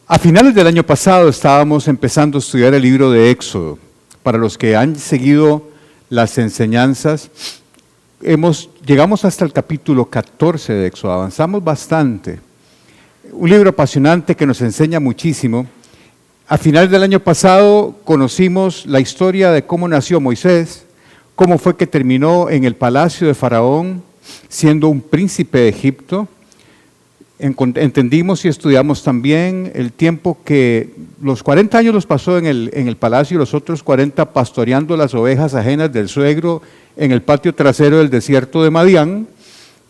A finales del año pasado estábamos empezando a estudiar el libro de Éxodo. Para los que han seguido las enseñanzas, llegamos hasta el capítulo 14 de Éxodo, avanzamos bastante. Un libro apasionante que nos enseña muchísimo. A finales del año pasado conocimos la historia de cómo nació Moisés, cómo fue que terminó en el palacio de Faraón, siendo un príncipe de Egipto. Entendimos y estudiamos también el tiempo que los 40 años los pasó en el palacio y los otros 40 pastoreando las ovejas ajenas del suegro en el patio trasero del desierto de Madián,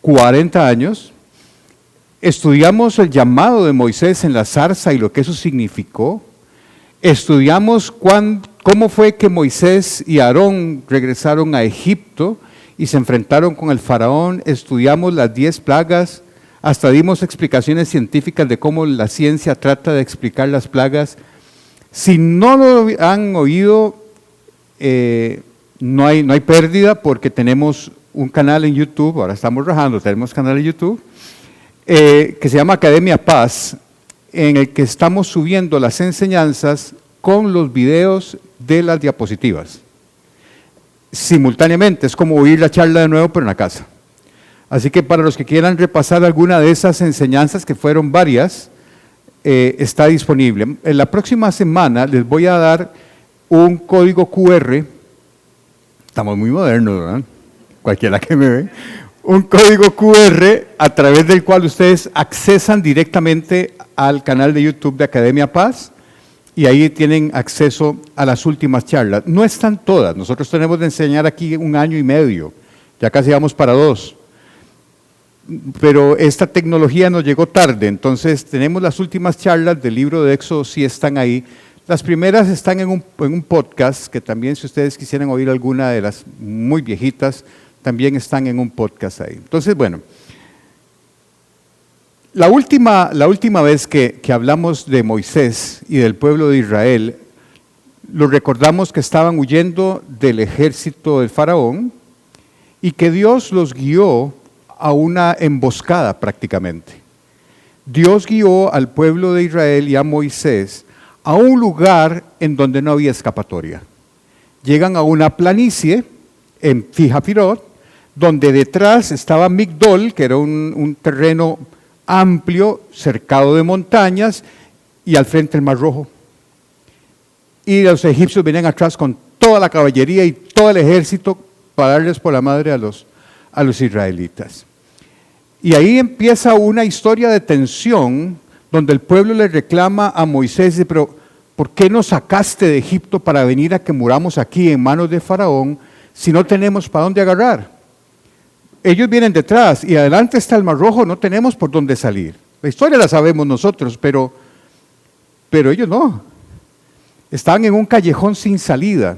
40 años. Estudiamos el llamado de Moisés en la zarza y lo que eso significó. Estudiamos cómo fue que Moisés y Aarón regresaron a Egipto y se enfrentaron con el faraón. Estudiamos las 10 plagas. Hasta dimos explicaciones científicas de cómo la ciencia trata de explicar las plagas. Si no lo han oído, no hay pérdida porque tenemos un canal en YouTube, ahora estamos rajando, tenemos canal en YouTube, que se llama Academia Paz, en el que estamos subiendo las enseñanzas con los videos de las diapositivas. Simultáneamente, es como oír la charla de nuevo, pero en la casa. Así que para los que quieran repasar alguna de esas enseñanzas, que fueron varias, está disponible. En la próxima semana les voy a dar un código QR, estamos muy modernos, ¿verdad? Cualquiera que me ve, un código QR a través del cual ustedes accesan directamente al canal de YouTube de Academia Paz y ahí tienen acceso a las últimas charlas. No están todas, nosotros tenemos de enseñar aquí 1 año y medio, ya casi vamos para 2. Pero esta tecnología nos llegó tarde, entonces tenemos las últimas charlas del libro de Éxodo, sí están ahí. Las primeras están en un podcast, que también si ustedes quisieran oír alguna de las muy viejitas, también están en un podcast ahí. Entonces, bueno, la última vez que hablamos de Moisés y del pueblo de Israel, lo recordamos que estaban huyendo del ejército del faraón y que Dios los guió a una emboscada prácticamente. Dios guió al pueblo de Israel y a Moisés a un lugar en donde no había escapatoria. Llegan a una planicie en Pihahirot, donde detrás estaba Migdol, que era un terreno amplio, cercado de montañas, y al frente el Mar Rojo. Y los egipcios venían atrás con toda la caballería y todo el ejército para darles por la madre a los israelitas. Y ahí empieza una historia de tensión donde el pueblo le reclama a Moisés, dice, pero ¿por qué nos sacaste de Egipto para venir a que muramos aquí en manos de Faraón si no tenemos para dónde agarrar? Ellos vienen detrás y adelante está el Mar Rojo, no tenemos por dónde salir. La historia la sabemos nosotros, pero ellos no. Estaban en un callejón sin salida.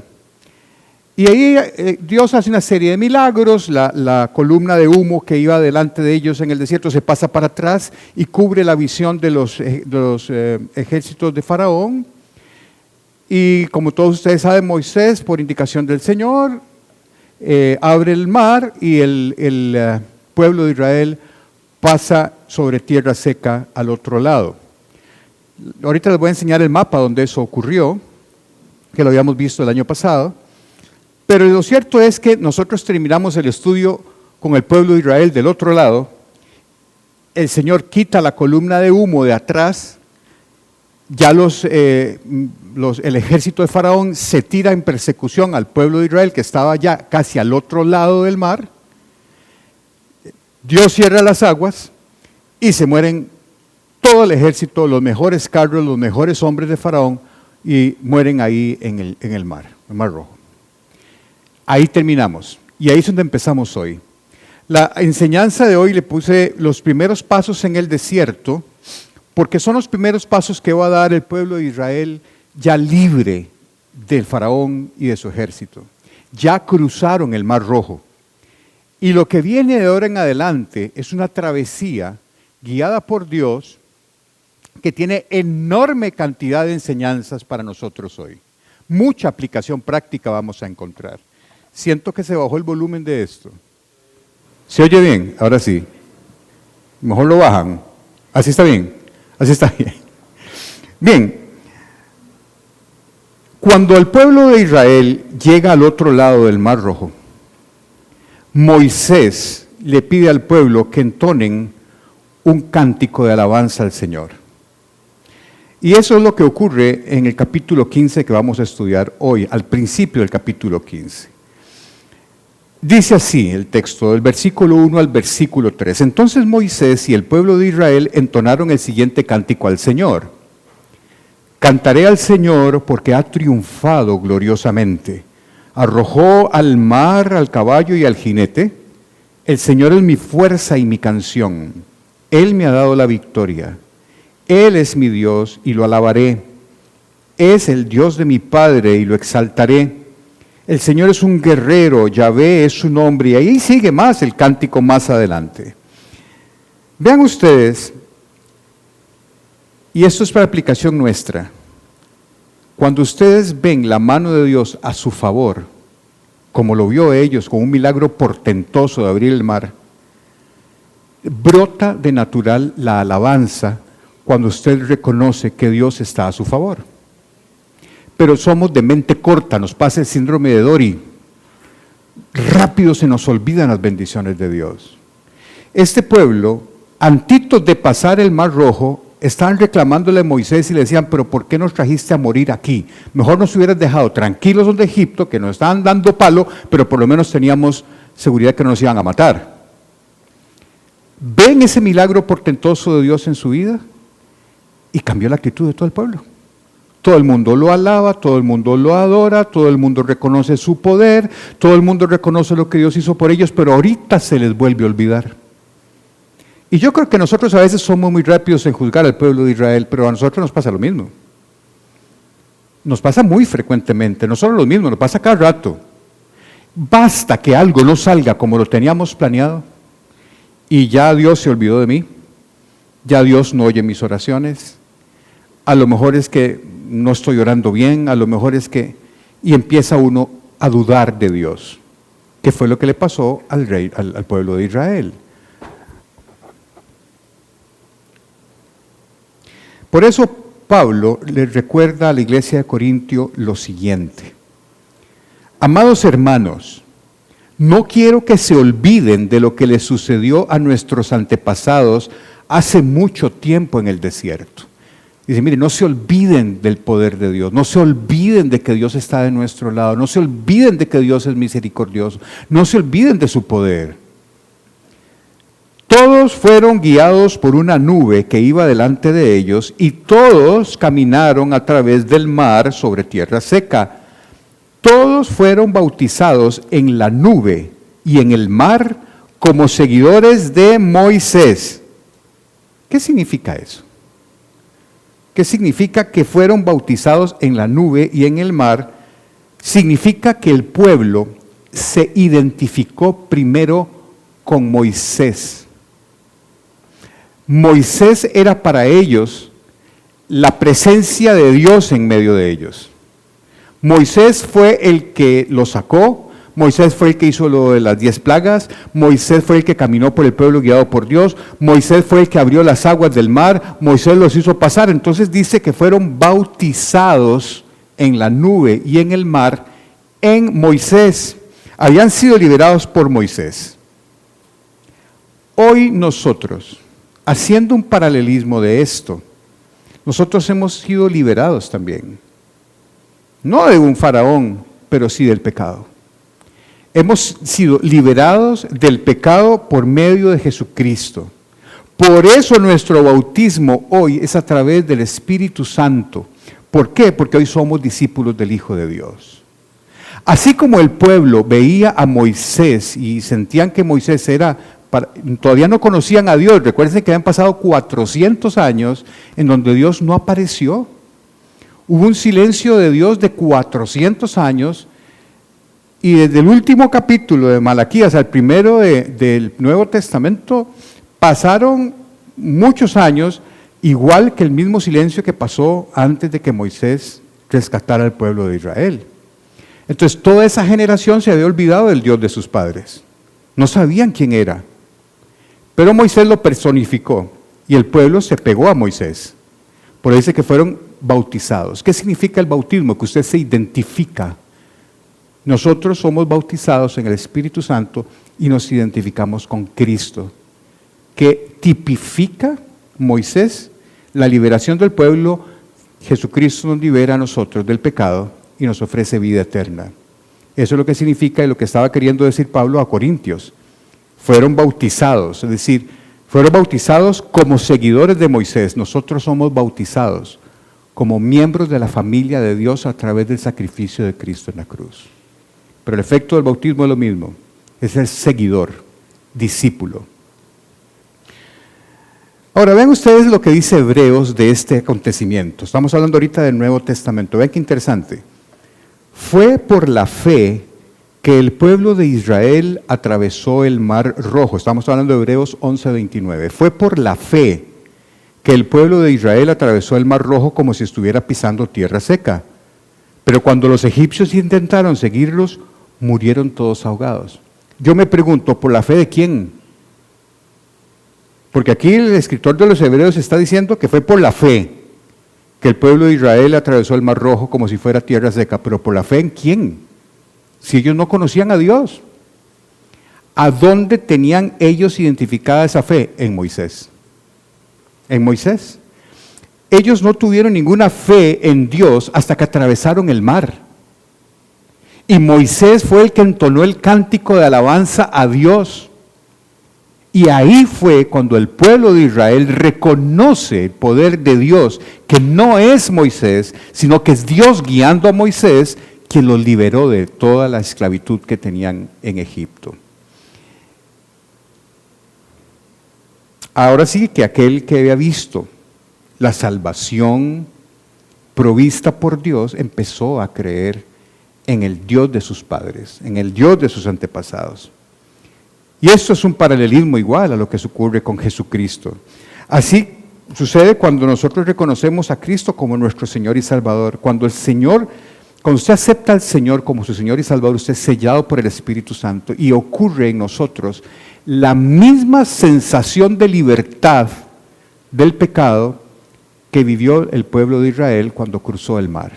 Y ahí Dios hace una serie de milagros, la columna de humo que iba delante de ellos en el desierto se pasa para atrás y cubre la visión de los ejércitos de Faraón. Y como todos ustedes saben, Moisés, por indicación del Señor, abre el mar y el pueblo de Israel pasa sobre tierra seca al otro lado. Ahorita les voy a enseñar el mapa donde eso ocurrió, que lo habíamos visto el año pasado. Pero lo cierto es que nosotros terminamos el estudio con el pueblo de Israel del otro lado. El Señor quita la columna de humo de atrás. Ya el ejército de Faraón se tira en persecución al pueblo de Israel que estaba ya casi al otro lado del mar. Dios cierra las aguas y se mueren todo el ejército, los mejores carros, los mejores hombres de Faraón y mueren ahí en el Mar Rojo. Ahí terminamos y ahí es donde empezamos hoy. La enseñanza de hoy le puse los primeros pasos en el desierto, porque son los primeros pasos que va a dar el pueblo de Israel ya libre del faraón y de su ejército. Ya cruzaron el Mar Rojo. Y lo que viene de ahora en adelante es una travesía guiada por Dios que tiene enorme cantidad de enseñanzas para nosotros hoy. Mucha aplicación práctica vamos a encontrar. Siento que se bajó el volumen de esto. ¿Se oye bien? Ahora sí. Mejor lo bajan. Así está bien. Así está bien. Bien, cuando el pueblo de Israel llega al otro lado del Mar Rojo, Moisés le pide al pueblo que entonen un cántico de alabanza al Señor. Y eso es lo que ocurre en el capítulo 15 que vamos a estudiar hoy, al principio del capítulo 15. Dice así el texto, del versículo 1 al versículo 3. Entonces Moisés y el pueblo de Israel entonaron el siguiente cántico al Señor. Cantaré al Señor porque ha triunfado gloriosamente. Arrojó al mar, al caballo y al jinete. El Señor es mi fuerza y mi canción. Él me ha dado la victoria. Él es mi Dios y lo alabaré. Es el Dios de mi Padre y lo exaltaré. El Señor es un guerrero, Yahvé es su nombre. Y ahí sigue más el cántico más adelante. Vean ustedes, y esto es para aplicación nuestra, cuando ustedes ven la mano de Dios a su favor, como lo vio ellos con un milagro portentoso de abrir el mar, brota de natural la alabanza cuando usted reconoce que Dios está a su favor. Pero somos de mente corta, nos pasa el síndrome de Dory. Rápido se nos olvidan las bendiciones de Dios. Este pueblo, antitos de pasar el Mar Rojo, estaban reclamándole a Moisés y le decían, pero ¿por qué nos trajiste a morir aquí? Mejor nos hubieras dejado tranquilos donde Egipto, que nos estaban dando palo, pero por lo menos teníamos seguridad que no nos iban a matar. ¿Ven ese milagro portentoso de Dios en su vida? Y cambió la actitud de todo el pueblo. Todo el mundo lo alaba, todo el mundo lo adora, todo el mundo reconoce su poder, todo el mundo reconoce lo que Dios hizo por ellos, pero ahorita se les vuelve a olvidar. Y yo creo que nosotros a veces somos muy rápidos en juzgar al pueblo de Israel, pero a nosotros nos pasa lo mismo. Nos pasa muy frecuentemente, no solo lo mismo, nos pasa cada rato. Basta que algo no salga como lo teníamos planeado y ya Dios se olvidó de mí, ya Dios no oye mis oraciones, a lo mejor es que no estoy orando bien, a lo mejor es que... Y empieza uno a dudar de Dios, que fue lo que le pasó al pueblo de Israel. Por eso Pablo le recuerda a la iglesia de Corintio lo siguiente. Amados hermanos, no quiero que se olviden de lo que les sucedió a nuestros antepasados hace mucho tiempo en el desierto. Dice, mire, no se olviden del poder de Dios, no se olviden de que Dios está de nuestro lado, no se olviden de que Dios es misericordioso, no se olviden de su poder. Todos fueron guiados por una nube que iba delante de ellos y todos caminaron a través del mar sobre tierra seca. Todos fueron bautizados en la nube y en el mar como seguidores de Moisés. ¿Qué significa eso? ¿Qué significa que fueron bautizados en la nube y en el mar? Significa que el pueblo se identificó primero con Moisés. Moisés era para ellos la presencia de Dios en medio de ellos. Moisés fue el que los sacó, Moisés fue el que hizo lo de las 10 plagas, Moisés fue el que caminó por el pueblo guiado por Dios, Moisés fue el que abrió las aguas del mar, Moisés los hizo pasar. Entonces dice que fueron bautizados en la nube y en el mar en Moisés. Habían sido liberados por Moisés. Hoy nosotros, haciendo un paralelismo de esto, nosotros hemos sido liberados también. No de un faraón, pero sí del pecado. Hemos sido liberados del pecado por medio de Jesucristo. Por eso nuestro bautismo hoy es a través del Espíritu Santo. ¿Por qué? Porque hoy somos discípulos del Hijo de Dios. Así como el pueblo veía a Moisés y sentían que Moisés todavía no conocían a Dios. Recuerden que habían pasado 400 años en donde Dios no apareció. Hubo un silencio de Dios de 400 años. Y desde el último capítulo de Malaquías al primero del Nuevo Testamento, pasaron muchos años, igual que el mismo silencio que pasó antes de que Moisés rescatara al pueblo de Israel. Entonces toda esa generación se había olvidado del Dios de sus padres. No sabían quién era. Pero Moisés lo personificó y el pueblo se pegó a Moisés. Por eso dice que fueron bautizados. ¿Qué significa el bautismo? Que usted se identifica. Nosotros somos bautizados en el Espíritu Santo y nos identificamos con Cristo, que tipifica Moisés, la liberación del pueblo. Jesucristo nos libera a nosotros del pecado y nos ofrece vida eterna. Eso es lo que significa y lo que estaba queriendo decir Pablo a Corintios. Fueron bautizados, es decir, fueron bautizados como seguidores de Moisés. Nosotros somos bautizados como miembros de la familia de Dios a través del sacrificio de Cristo en la cruz. Pero el efecto del bautismo es lo mismo, es el seguidor, discípulo. Ahora, vean ustedes lo que dice Hebreos de este acontecimiento. Estamos hablando ahorita del Nuevo Testamento. Vean qué interesante. Fue por la fe que el pueblo de Israel atravesó el Mar Rojo. Estamos hablando de Hebreos 11:29. Fue por la fe que el pueblo de Israel atravesó el Mar Rojo como si estuviera pisando tierra seca. Pero cuando los egipcios intentaron seguirlos, murieron todos ahogados. Yo me pregunto, ¿por la fe de quién? Porque aquí el escritor de los Hebreos está diciendo que fue por la fe que el pueblo de Israel atravesó el Mar Rojo como si fuera tierra seca. ¿Pero por la fe en quién? Si ellos no conocían a Dios. ¿A dónde tenían ellos identificada esa fe? En Moisés. En Moisés. Ellos no tuvieron ninguna fe en Dios hasta que atravesaron el mar. Y Moisés fue el que entonó el cántico de alabanza a Dios. Y ahí fue cuando el pueblo de Israel reconoce el poder de Dios, que no es Moisés, sino que es Dios guiando a Moisés, quien los liberó de toda la esclavitud que tenían en Egipto. Ahora sí que aquel que había visto la salvación provista por Dios, empezó a creer en el Dios de sus padres, en el Dios de sus antepasados. Y esto es un paralelismo igual a lo que ocurre con Jesucristo. Así sucede cuando nosotros reconocemos a Cristo como nuestro Señor y Salvador. Cuando usted acepta al Señor como su Señor y Salvador, usted es sellado por el Espíritu Santo y ocurre en nosotros la misma sensación de libertad del pecado que vivió el pueblo de Israel cuando cruzó el mar.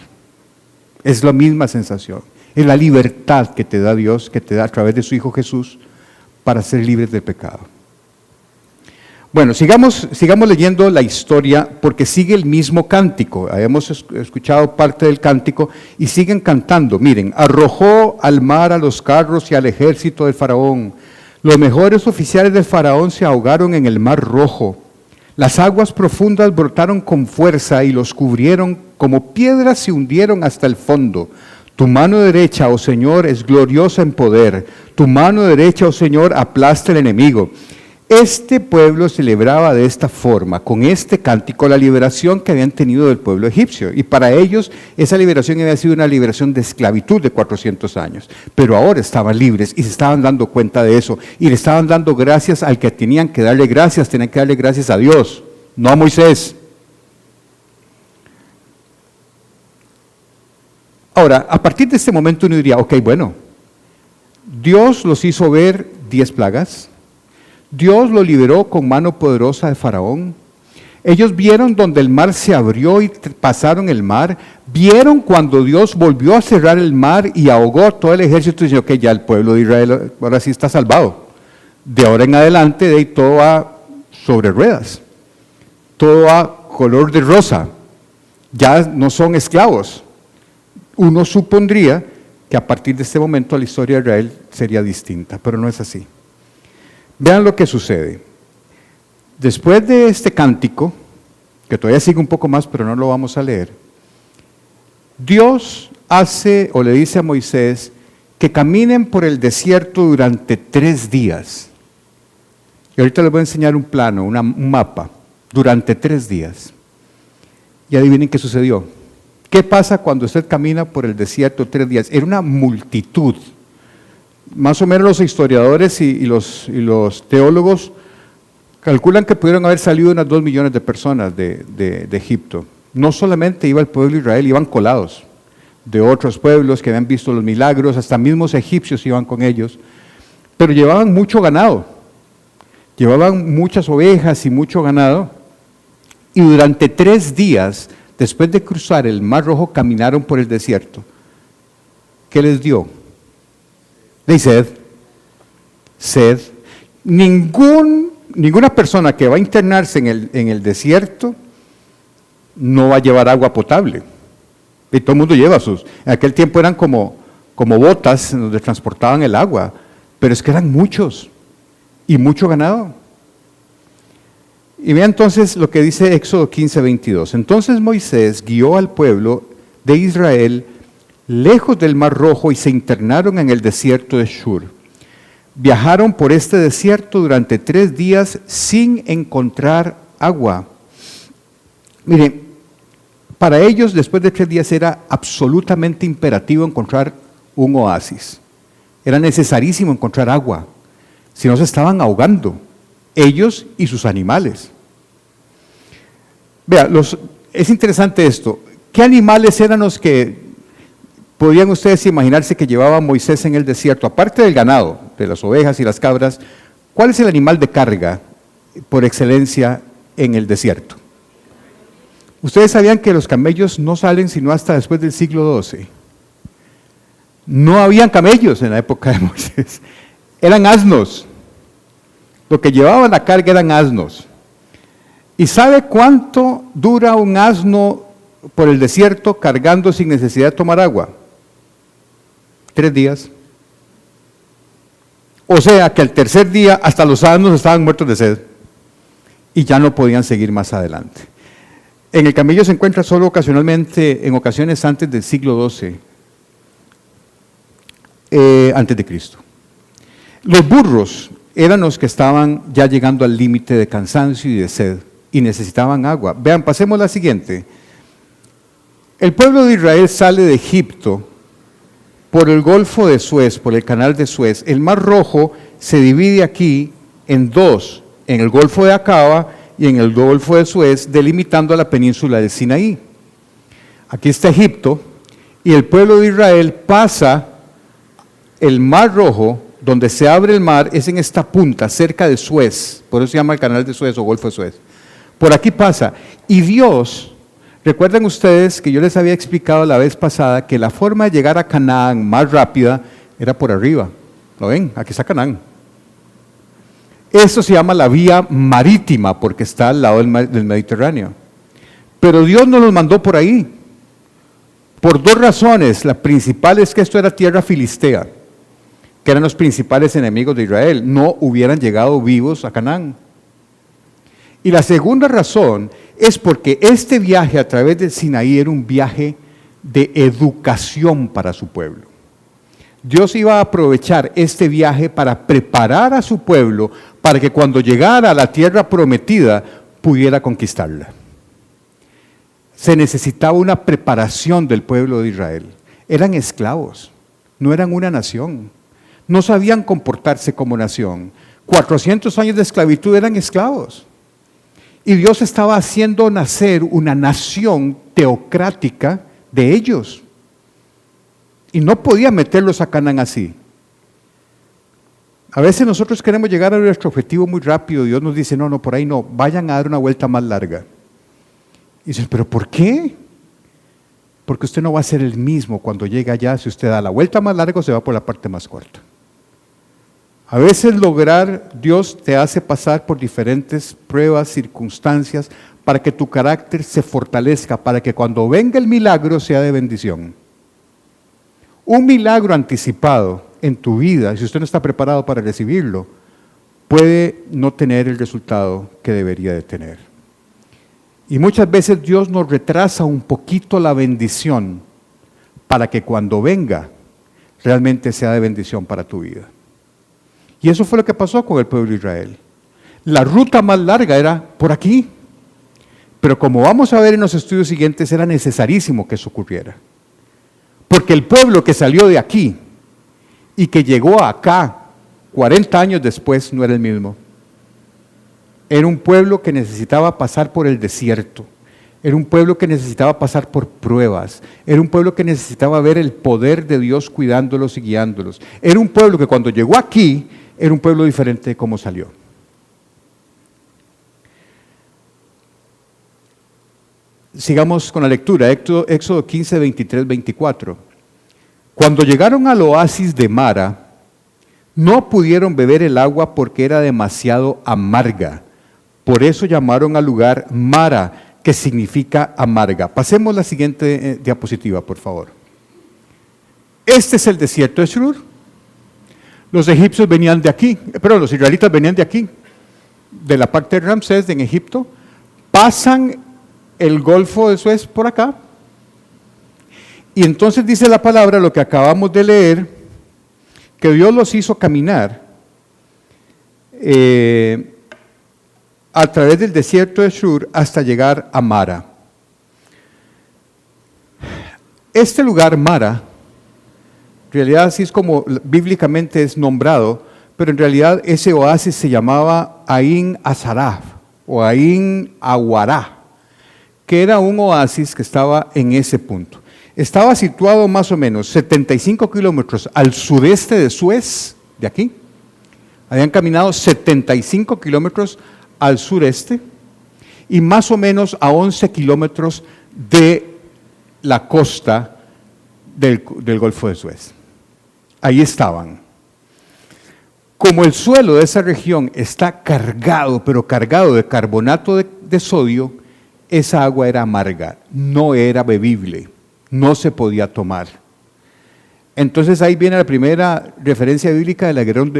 Es la misma sensación. Es la libertad que te da Dios, que te da a través de su Hijo Jesús, para ser libres del pecado. Bueno, sigamos leyendo la historia porque sigue el mismo cántico. Habíamos escuchado parte del cántico y siguen cantando. Miren, arrojó al mar a los carros y al ejército del faraón. Los mejores oficiales del faraón se ahogaron en el mar rojo. Las aguas profundas brotaron con fuerza y los cubrieron, como piedras se hundieron hasta el fondo. Tu mano derecha, oh Señor, es gloriosa en poder. Tu mano derecha, oh Señor, aplasta al enemigo. Este pueblo celebraba de esta forma, con este cántico, la liberación que habían tenido del pueblo egipcio. Y para ellos, esa liberación había sido una liberación de esclavitud de 400 años. Pero ahora estaban libres y se estaban dando cuenta de eso. Y le estaban dando gracias al que tenían que darle gracias a Dios, no a Moisés. Ahora, a partir de este momento uno diría, ok, bueno, Dios los hizo ver 10 plagas, Dios los liberó con mano poderosa de Faraón, ellos vieron donde el mar se abrió y pasaron el mar, vieron cuando Dios volvió a cerrar el mar y ahogó todo el ejército y dijeron, ok, ya el pueblo de Israel ahora sí está salvado. De ahora en adelante de ahí todo va sobre ruedas, todo va color de rosa, ya no son esclavos. Uno supondría que a partir de este momento la historia de Israel sería distinta, pero no es así. Vean lo que sucede. Después de este cántico, que todavía sigue un poco más, pero no lo vamos a leer, Dios hace o le dice a Moisés que caminen por el desierto durante 3 días. Y ahorita les voy a enseñar un plano, un mapa, durante 3 días. Y adivinen qué sucedió. ¿Qué pasa cuando usted camina por el desierto 3 días? Era una multitud. Más o menos los historiadores y los teólogos calculan que pudieron haber salido unas 2 millones de personas de Egipto. No solamente iba el pueblo de Israel, iban colados de otros pueblos que habían visto los milagros, hasta mismos egipcios iban con ellos, pero llevaban mucho ganado, llevaban muchas ovejas y mucho ganado, y durante 3 días después de cruzar el Mar Rojo, caminaron por el desierto. ¿Qué les dio? De sed. Sed. Ninguna persona que va a internarse en el desierto no va a llevar agua potable. Y todo el mundo lleva sus. En aquel tiempo eran como botas donde transportaban el agua, pero es que eran muchos y mucho ganado. Y vea entonces lo que dice Éxodo 15:22. Entonces Moisés guió al pueblo de Israel lejos del Mar Rojo y se internaron en el desierto de Shur. Viajaron por este desierto durante 3 días sin encontrar agua. Miren, para ellos después de 3 días era absolutamente imperativo encontrar un oasis. Era necesarísimo encontrar agua, si no se estaban ahogando, ellos y sus animales. Vea, es interesante esto. ¿Qué animales eran los que podían ustedes imaginarse que llevaba Moisés en el desierto? Aparte del ganado, de las ovejas y las cabras, ¿cuál es el animal de carga por excelencia en el desierto? Ustedes sabían que los camellos no salen sino hasta después del siglo XII. No habían camellos en la época de Moisés, eran asnos. Lo que llevaban la carga eran asnos. ¿Y sabe cuánto dura un asno por el desierto cargando sin necesidad de tomar agua? 3 días. O sea que al tercer día hasta los asnos estaban muertos de sed y ya no podían seguir más adelante. En el camello se encuentra solo ocasionalmente, en ocasiones antes del siglo XII, antes de Cristo. Los burros eran los que estaban ya llegando al límite de cansancio y de sed y necesitaban agua. Vean, pasemos a la siguiente. El pueblo de Israel sale de Egipto por el Golfo de Suez, por el Canal de Suez. El Mar Rojo se divide aquí en 2, en el Golfo de Acaba y en el Golfo de Suez, delimitando la península del Sinaí. Aquí está Egipto y el pueblo de Israel pasa el Mar Rojo, donde se abre el mar, es en esta punta, cerca de Suez, por eso se llama el Canal de Suez o Golfo de Suez. Por aquí pasa. Y Dios, recuerden ustedes que yo les había explicado la vez pasada que la forma de llegar a Canaán más rápida era por arriba. ¿Lo ven? Aquí está Canaán. Esto se llama la vía marítima porque está al lado del Mediterráneo. Pero Dios no los mandó por ahí. Por 2 razones. La principal es que esto era tierra filistea, que eran los principales enemigos de Israel. No hubieran llegado vivos a Canaán. Y la segunda razón es porque este viaje a través del Sinaí era un viaje de educación para su pueblo. Dios iba a aprovechar este viaje para preparar a su pueblo para que cuando llegara a la tierra prometida pudiera conquistarla. Se necesitaba una preparación del pueblo de Israel. Eran esclavos, no eran una nación. No sabían comportarse como nación. 400 años de esclavitud eran esclavos. Y Dios estaba haciendo nacer una nación teocrática de ellos. Y no podía meterlos a Canaán así. A veces nosotros queremos llegar a nuestro objetivo muy rápido. Dios nos dice, no, por ahí no, vayan a dar una vuelta más larga. Y dicen, ¿pero por qué? Porque usted no va a ser el mismo cuando llegue allá. Si usted da la vuelta más larga, se va por la parte más corta. A veces Dios te hace pasar por diferentes pruebas, circunstancias, para que tu carácter se fortalezca, para que cuando venga el milagro sea de bendición. Un milagro anticipado en tu vida, si usted no está preparado para recibirlo, puede no tener el resultado que debería de tener. Y muchas veces Dios nos retrasa un poquito la bendición para que cuando venga realmente sea de bendición para tu vida. Y eso fue lo que pasó con el pueblo de Israel. La ruta más larga era por aquí, pero como vamos a ver en los estudios siguientes, era necesarísimo que eso ocurriera. Porque el pueblo que salió de aquí y que llegó acá 40 años después no era el mismo. Era un pueblo que necesitaba pasar por el desierto. Era un pueblo que necesitaba pasar por pruebas. Era un pueblo que necesitaba ver el poder de Dios cuidándolos y guiándolos. Era un pueblo que cuando llegó aquí, era un pueblo diferente de cómo salió. Sigamos con la lectura, Éxodo 15, 23, 24. Cuando llegaron al oasis de Mara, no pudieron beber el agua porque era demasiado amarga. Por eso llamaron al lugar Mara, que significa amarga. Pasemos la siguiente diapositiva, por favor. Este es el desierto de Shur. Los egipcios venían de aquí, pero los israelitas venían de aquí, de la parte de Ramsés, en Egipto, pasan el Golfo de Suez por acá, y entonces dice la palabra, lo que acabamos de leer, que Dios los hizo caminar a través del desierto de Shur hasta llegar a Mara. Este lugar, Mara, en realidad así es como bíblicamente es nombrado, pero en realidad ese oasis se llamaba Ain Azaraf o Ain Awará, que era un oasis que estaba en ese punto. Estaba situado más o menos 75 kilómetros al sudeste de Suez, de aquí. Habían caminado 75 kilómetros al sureste y más o menos a 11 kilómetros de la costa del Golfo de Suez. Ahí estaban. Como el suelo de esa región está cargado, pero cargado de carbonato de sodio, esa agua era amarga, no era bebible, no se podía tomar. Entonces ahí viene la primera referencia bíblica del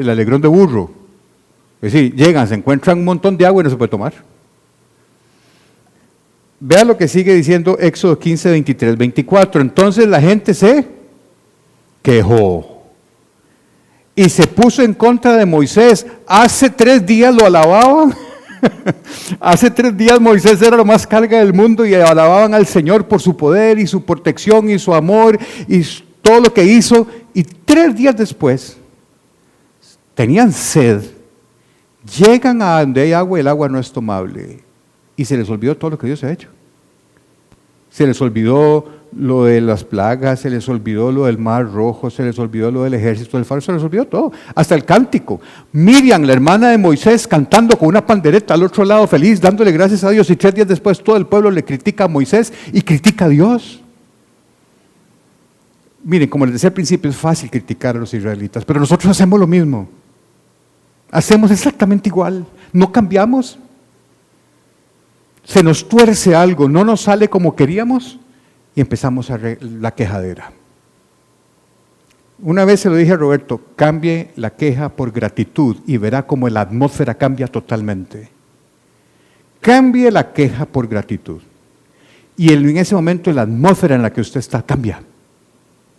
alegrón de burro. Es decir, llegan, se encuentran un montón de agua y no se puede tomar. Vea lo que sigue diciendo Éxodo 15, 23, 24. Entonces la gente se quejó y se puso en contra de Moisés. Hace 3 días lo alababan. Hace 3 días Moisés era lo más carga del mundo y alababan al Señor por su poder y su protección y su amor y todo lo que hizo. Y 3 días después tenían sed. Llegan a donde hay agua y el agua no es tomable. Y se les olvidó todo lo que Dios ha hecho. Se les olvidó lo de las plagas, se les olvidó lo del mar rojo, se les olvidó lo del ejército del faro, se les olvidó todo, hasta el cántico. Miriam, la hermana de Moisés, cantando con una pandereta al otro lado feliz, dándole gracias a Dios, y 3 días después todo el pueblo le critica a Moisés y critica a Dios. Miren, como les decía al principio, es fácil criticar a los israelitas, pero nosotros hacemos lo mismo. Hacemos exactamente igual, no cambiamos. Se nos tuerce algo, no nos sale como queríamos y empezamos la quejadera. Una vez se lo dije a Roberto, cambie la queja por gratitud y verá cómo la atmósfera cambia totalmente. Cambie la queja por gratitud. Y en ese momento la atmósfera en la que usted está cambia.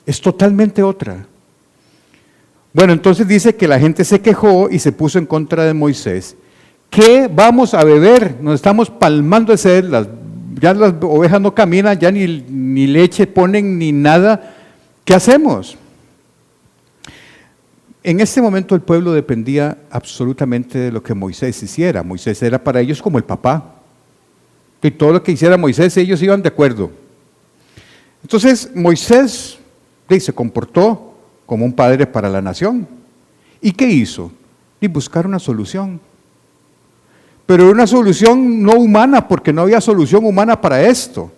Es totalmente otra. Bueno, entonces dice que la gente se quejó y se puso en contra de Moisés. ¿Qué vamos a beber? Nos estamos palmando de sed, ya las ovejas no caminan, ya ni leche ponen ni nada. ¿Qué hacemos? En este momento el pueblo dependía absolutamente de lo que Moisés hiciera. Moisés era para ellos como el papá. Y todo lo que hiciera Moisés, ellos iban de acuerdo. Entonces Moisés se comportó como un padre para la nación. ¿Y qué hizo? Y buscar una solución. Pero una solución no humana, porque no había solución humana para esto.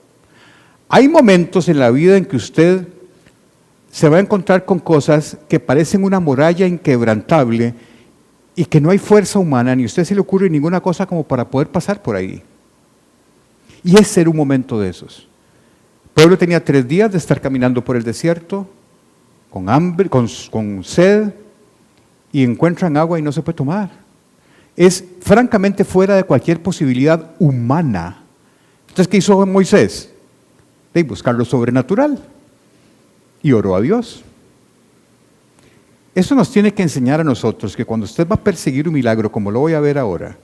Hay momentos en la vida en que usted se va a encontrar con cosas que parecen una muralla inquebrantable y que no hay fuerza humana, ni a usted se le ocurre ninguna cosa como para poder pasar por ahí. Y ese era un momento de esos. El pueblo tenía 3 días de estar caminando por el desierto, con hambre, con sed, y encuentran agua y no se puede tomar. Es francamente fuera de cualquier posibilidad humana. Entonces, ¿qué hizo Moisés? De buscar lo sobrenatural. Y oró a Dios. Eso nos tiene que enseñar a nosotros que cuando usted va a perseguir un milagro, como lo voy a ver ahora,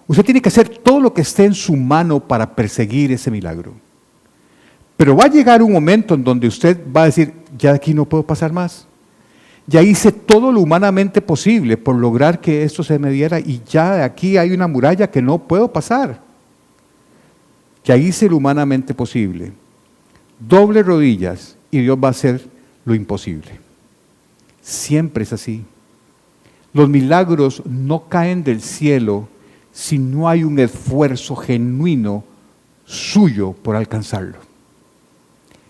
usted tiene que hacer todo lo que esté en su mano para perseguir ese milagro. Pero va a llegar un momento en donde usted va a decir, ya de aquí no puedo pasar más. Ya hice todo lo humanamente posible por lograr que esto se me diera y ya aquí hay una muralla que no puedo pasar. Ya hice lo humanamente posible. Doble rodillas y Dios va a hacer lo imposible. Siempre es así. Los milagros no caen del cielo si no hay un esfuerzo genuino suyo por alcanzarlo.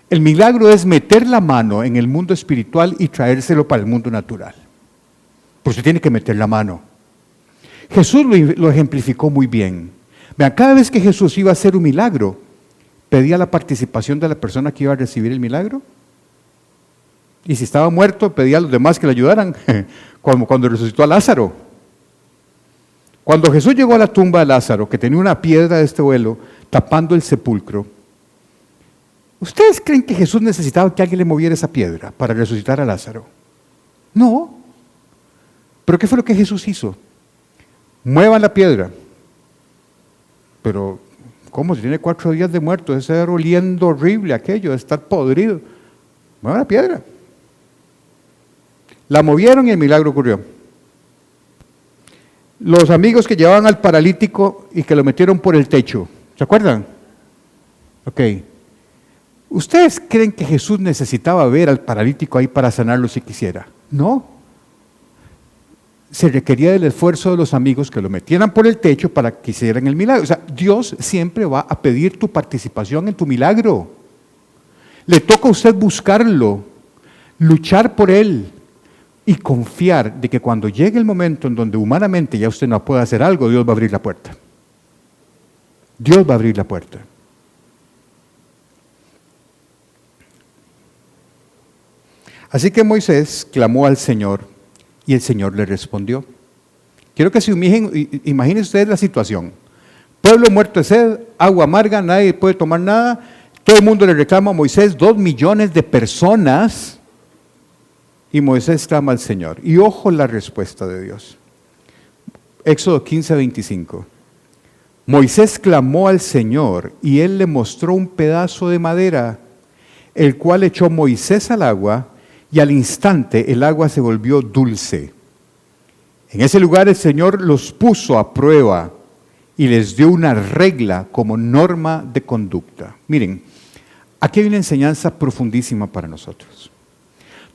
El milagro es meter la mano en el mundo espiritual y traérselo para el mundo natural. Pero usted tiene que meter la mano. Jesús lo ejemplificó muy bien. Vean, cada vez que Jesús iba a hacer un milagro, pedía la participación de la persona que iba a recibir el milagro. Y si estaba muerto, pedía a los demás que le ayudaran, como cuando resucitó a Lázaro. Cuando Jesús llegó a la tumba de Lázaro, que tenía una piedra de este vuelo, tapando el sepulcro, ¿ustedes creen que Jesús necesitaba que alguien le moviera esa piedra para resucitar a Lázaro? No. ¿Pero qué fue lo que Jesús hizo? Muevan la piedra. Pero, ¿cómo? Si tiene 4 días de muerto, debe estar oliendo horrible aquello, de estar podrido. Muevan la piedra. La movieron y el milagro ocurrió. Los amigos que llevaban al paralítico y que lo metieron por el techo, ¿se acuerdan? Ok. ¿Ustedes creen que Jesús necesitaba ver al paralítico ahí para sanarlo si quisiera? No. Se requería del esfuerzo de los amigos que lo metieran por el techo para que hicieran el milagro. O sea, Dios siempre va a pedir tu participación en tu milagro. Le toca a usted buscarlo, luchar por él y confiar de que cuando llegue el momento en donde humanamente ya usted no puede hacer algo, Dios va a abrir la puerta. Dios va a abrir la puerta. Así que Moisés clamó al Señor y el Señor le respondió. Quiero que se imaginen ustedes la situación. Pueblo muerto de sed, agua amarga, nadie puede tomar nada. Todo el mundo le reclama a Moisés, 2 millones de personas. Y Moisés clama al Señor. Y ojo la respuesta de Dios. Éxodo 15:25. Moisés clamó al Señor y él le mostró un pedazo de madera, el cual echó Moisés al agua y al instante el agua se volvió dulce. En ese lugar el Señor los puso a prueba y les dio una regla como norma de conducta. Miren, aquí hay una enseñanza profundísima para nosotros.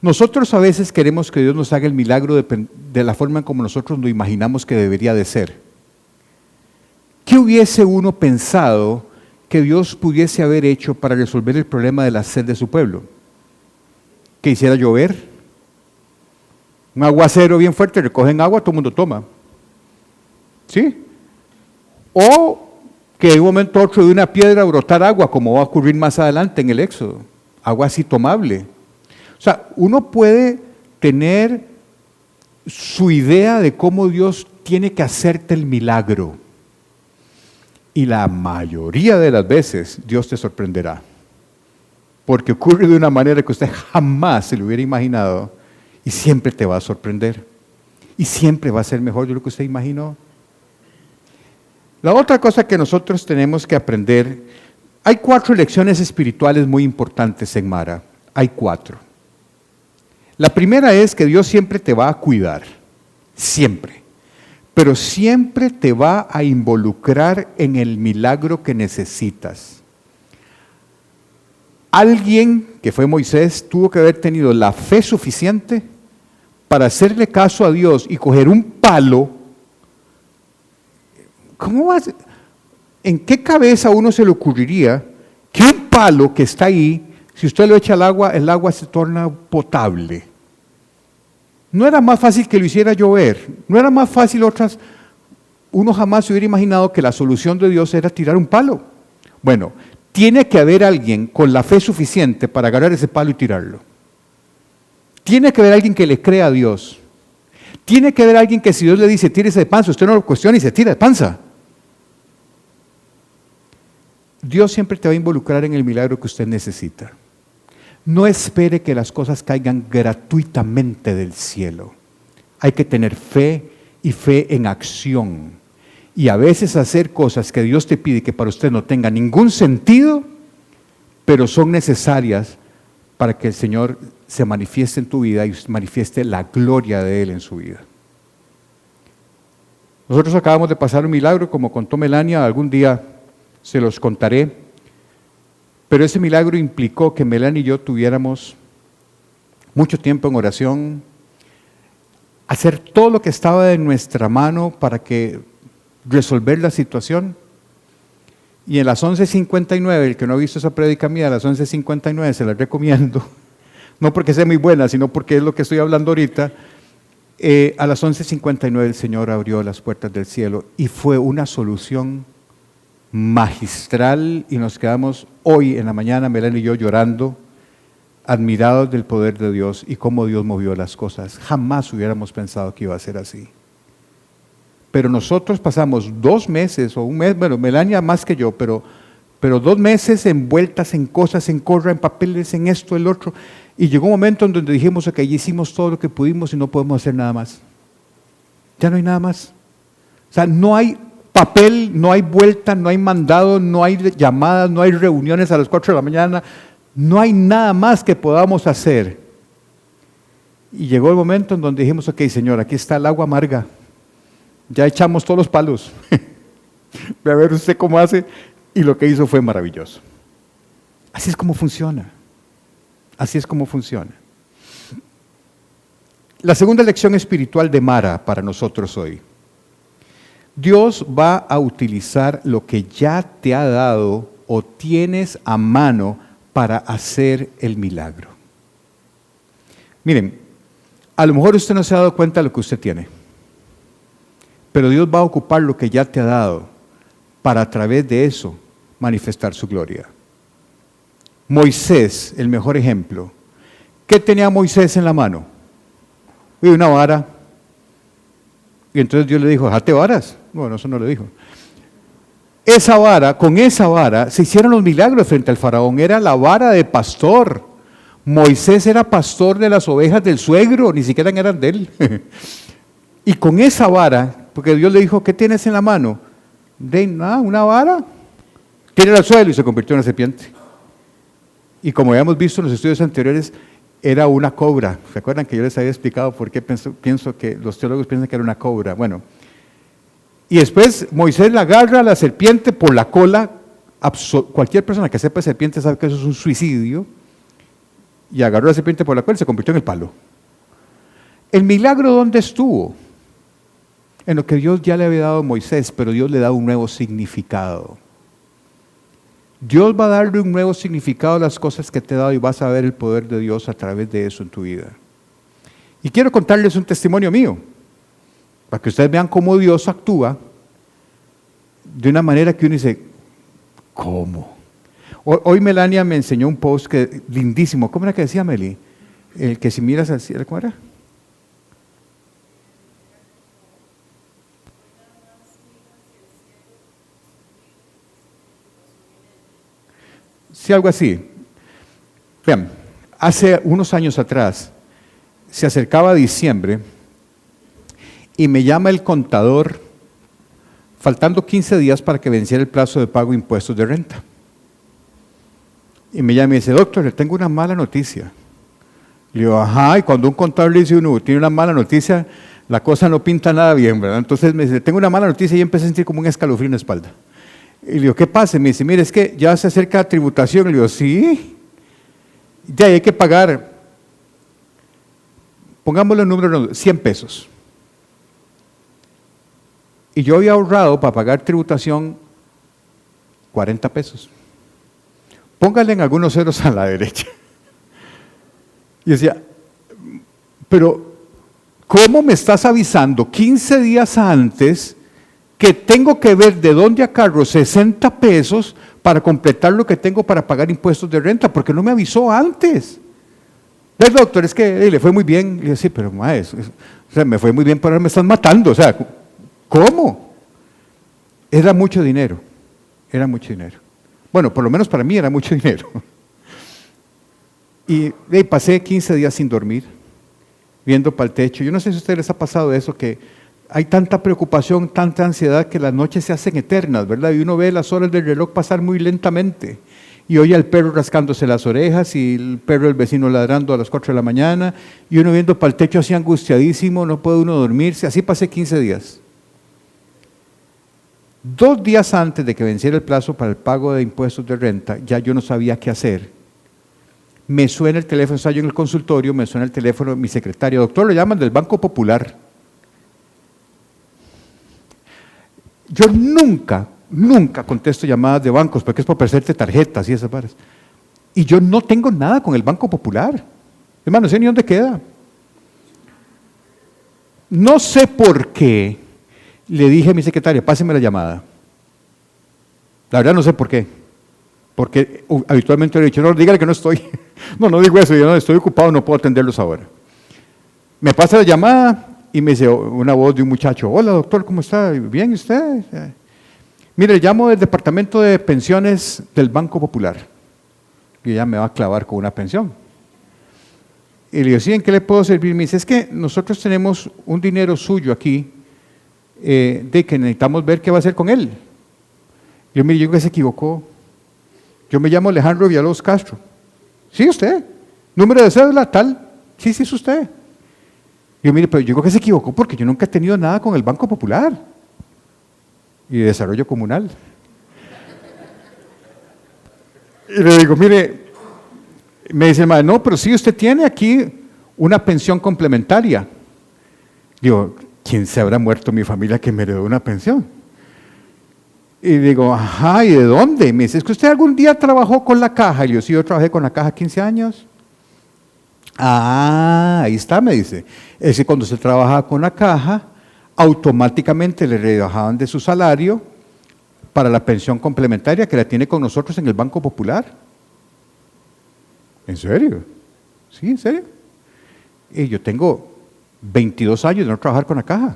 Nosotros a veces queremos que Dios nos haga el milagro de la forma en como nosotros lo imaginamos que debería de ser. ¿Qué hubiese uno pensado que Dios pudiese haber hecho para resolver el problema de la sed de su pueblo? ¿Que hiciera llover? Un aguacero bien fuerte, recogen agua, todo el mundo toma. ¿Sí? O que de un momento a otro de una piedra brotar agua, como va a ocurrir más adelante en el Éxodo. Agua así tomable. O sea, uno puede tener su idea de cómo Dios tiene que hacerte el milagro. Y la mayoría de las veces Dios te sorprenderá. Porque ocurre de una manera que usted jamás se lo hubiera imaginado y siempre te va a sorprender. Y siempre va a ser mejor de lo que usted imaginó. La otra cosa que nosotros tenemos que aprender, hay 4 lecciones espirituales muy importantes en Mara. Hay 4. La primera es que Dios siempre te va a cuidar, siempre, pero siempre te va a involucrar en el milagro que necesitas. Alguien, que fue Moisés, tuvo que haber tenido la fe suficiente para hacerle caso a Dios y coger un palo. ¿Cómo vas? ¿En qué cabeza a uno se le ocurriría que un palo que está ahí, si usted lo echa al agua, el agua se torna potable? ¿No era más fácil que lo hiciera llover? ¿No era más fácil otras? Uno jamás se hubiera imaginado que la solución de Dios era tirar un palo. Bueno, tiene que haber alguien con la fe suficiente para agarrar ese palo y tirarlo. Tiene que haber alguien que le crea a Dios. Tiene que haber alguien que si Dios le dice, tírese de panza, usted no lo cuestiona y se tira de panza. Dios siempre te va a involucrar en el milagro que usted necesita. No espere que las cosas caigan gratuitamente del cielo. Hay que tener fe y fe en acción. Y a veces hacer cosas que Dios te pide que para usted no tenga ningún sentido, pero son necesarias para que el Señor se manifieste en tu vida y manifieste la gloria de Él en su vida. Nosotros acabamos de pasar un milagro, como contó Melania, algún día se los contaré. Pero ese milagro implicó que Melanie y yo tuviéramos mucho tiempo en oración, hacer todo lo que estaba en nuestra mano para resolver la situación. Y en las 11:59, el que no ha visto esa prédica mía, a las 11:59 se la recomiendo, no porque sea muy buena, sino porque es lo que estoy hablando ahorita. A las 11:59 el Señor abrió las puertas del cielo y fue una solución magistral y nos quedamos hoy en la mañana, Melanie y yo, llorando, admirados del poder de Dios y cómo Dios movió las cosas. Jamás hubiéramos pensado que iba a ser así. Pero nosotros pasamos 2 meses o un mes, bueno, Melania más que yo, pero 2 meses envueltas en cosas, en corra, en papeles, en esto, el otro. Y llegó un momento en donde dijimos que ya hicimos todo lo que pudimos y no podemos hacer nada más. Ya no hay nada más. O sea, no hay papel, no hay vuelta, no hay mandado, no hay llamadas, no hay reuniones a las 4 de la mañana. No hay nada más que podamos hacer. Y llegó el momento en donde dijimos, ok, Señor, aquí está el agua amarga. Ya echamos todos los palos. Ve a ver usted cómo hace. Y lo que hizo fue maravilloso. Así es como funciona. Así es como funciona. La segunda lección espiritual de Mara para nosotros hoy. Dios va a utilizar lo que ya te ha dado o tienes a mano para hacer el milagro. Miren, a lo mejor usted no se ha dado cuenta de lo que usted tiene, pero Dios va a ocupar lo que ya te ha dado para a través de eso manifestar su gloria. Moisés, el mejor ejemplo. ¿Qué tenía Moisés en la mano? Una vara. Y entonces Dios le dijo, déjate varas. Bueno, eso no le dijo. Esa vara, con esa vara, se hicieron los milagros frente al faraón. Era la vara de pastor. Moisés era pastor de las ovejas del suegro, ni siquiera eran de él. Y con esa vara, porque Dios le dijo, ¿qué tienes en la mano? De nada, una vara. Tírala al suelo y se convirtió en una serpiente. Y como habíamos visto en los estudios anteriores, era una cobra. ¿Se acuerdan que yo les había explicado por qué pienso que los teólogos piensan que era una cobra? Bueno, y después Moisés la agarra a la serpiente por la cola. Cualquier persona que sepa de serpiente sabe que eso es un suicidio. Y agarró a la serpiente por la cola y se convirtió en el palo. ¿El milagro dónde estuvo? En lo que Dios ya le había dado a Moisés, pero Dios le da un nuevo significado. Dios va a darle un nuevo significado a las cosas que te he dado y vas a ver el poder de Dios a través de eso en tu vida. Y quiero contarles un testimonio mío, para que ustedes vean cómo Dios actúa de una manera que uno dice, ¿cómo? Hoy Melania me enseñó un post que lindísimo. ¿Cómo era que decía Meli? El que si miras al cielo, ¿cómo era? Sí, algo así. Vean, hace unos años atrás, se acercaba diciembre y me llama el contador, faltando 15 días para que venciera el plazo de pago de impuestos de renta. Y me llama y dice, doctor, le tengo una mala noticia. Le digo, ajá, y cuando un contador le dice uno, tiene una mala noticia, la cosa no pinta nada bien, ¿verdad? Entonces me dice, tengo una mala noticia y empecé a sentir como un escalofrío en la espalda. Y le digo, ¿qué pasa? Me dice, mire, es que ya se acerca la tributación. Le digo, sí, ya hay que pagar, pongámosle un número, 100 pesos. Y yo había ahorrado para pagar tributación 40 pesos. Póngale en algunos ceros a la derecha. Y decía, pero ¿cómo me estás avisando 15 días antes que tengo que ver de dónde acarro 60 pesos para completar lo que tengo para pagar impuestos de renta? Porque no me avisó antes. ¿Ves, doctor? Es que le fue muy bien. Le dije, sí, pero maestro, o sea, me fue muy bien, pero ahora me están matando. O sea, ¿cómo? Era mucho dinero. Era mucho dinero. Bueno, por lo menos para mí era mucho dinero. Y pasé 15 días sin dormir, viendo para el techo. Yo no sé si a ustedes les ha pasado eso, que hay tanta preocupación, tanta ansiedad, que las noches se hacen eternas, ¿verdad? Y uno ve las horas del reloj pasar muy lentamente. Y oye al perro rascándose las orejas y el perro del vecino ladrando a las 4 de la mañana. Y uno viendo para el techo así angustiadísimo, no puede uno dormirse. Así pasé 15 días. 2 días antes de que venciera el plazo para el pago de impuestos de renta, ya yo no sabía qué hacer. Me suena el teléfono, estaba yo en el consultorio, me suena el teléfono de mi secretaria, doctor, lo llaman del Banco Popular. Yo nunca nunca contesto llamadas de bancos porque es para ofrecerte tarjetas y esas varas. Y yo no tengo nada con el Banco Popular. Hermano, no sé ni dónde queda. No sé por qué le dije a mi secretaria, páseme la llamada. La verdad no sé por qué. Porque habitualmente le he dicho, no, dígale que no estoy. No digo eso, yo no estoy ocupado, no puedo atenderlos ahora. Me pasa la llamada y me dice una voz de un muchacho, hola doctor, ¿cómo está? ¿Bien usted? Mire, llamo del departamento de pensiones del Banco Popular. Y ella me va a clavar con una pensión. Y le digo, sí, ¿en qué le puedo servir? Me dice, es que nosotros tenemos un dinero suyo aquí, de que necesitamos ver qué va a hacer con él. Y yo, mire, yo creo que se equivocó. Yo me llamo Alejandro Villalobos Castro. Sí, usted. Número de cédula, tal. Sí, es usted. Y yo, mire, pero yo creo que se equivocó porque yo nunca he tenido nada con el Banco Popular y de Desarrollo Comunal. Y le digo, mire, me dice, no, pero sí, usted tiene aquí una pensión complementaria. Digo, ¿quién se habrá muerto en mi familia que me heredó una pensión? Y digo, ajá, ¿y de dónde? Y me dice, ¿es que usted algún día trabajó con la caja? Y yo, sí, yo trabajé con la caja 15 años. Ah, ahí está, me dice. Es que cuando se trabajaba con la caja, automáticamente le rebajaban de su salario para la pensión complementaria que la tiene con nosotros en el Banco Popular. ¿En serio? Sí, en serio. Y yo tengo 22 años de no trabajar con la caja.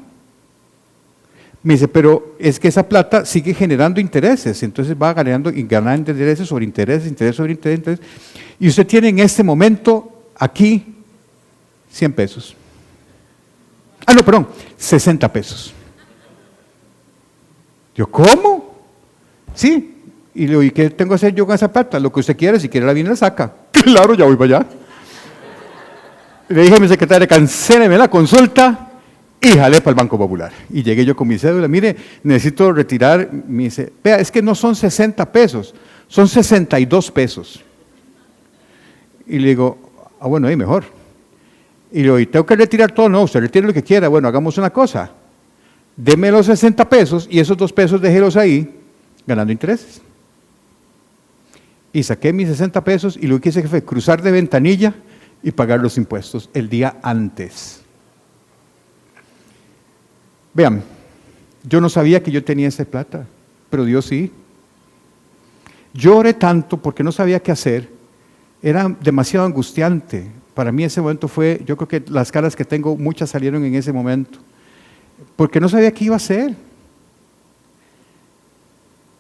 Me dice, pero es que esa plata sigue generando intereses, entonces va ganando intereses sobre intereses, interés sobre interés. Y usted tiene en este momento aquí 100 pesos. Ah, no, perdón, 60 pesos. Yo, ¿cómo? Sí. Y le digo, ¿y qué tengo que hacer yo con esa plata? Lo que usted quiere, si quiere la viene y la saca. Claro, ya voy para allá. Le dije a mi secretaria, cancéleme la consulta y jalé para el Banco Popular. Y llegué yo con mi cédula, mire, necesito retirar. Me dice, vea, es que no son 60 pesos, son 62 pesos. Y le digo, ah, bueno, ahí mejor. Y le digo, ¿y tengo que retirar todo? No, usted retire lo que quiera. Bueno, hagamos una cosa. Deme los 60 pesos y esos 2 pesos déjelos ahí, ganando intereses. Y saqué mis 60 pesos y lo que hice fue cruzar de ventanilla y pagar los impuestos el día antes. Vean, yo no sabía que yo tenía esa plata, pero Dios sí. Yo oré tanto porque no sabía qué hacer, era demasiado angustiante. Para mí ese momento fue, yo creo que las caras que tengo, muchas salieron en ese momento, porque no sabía qué iba a hacer.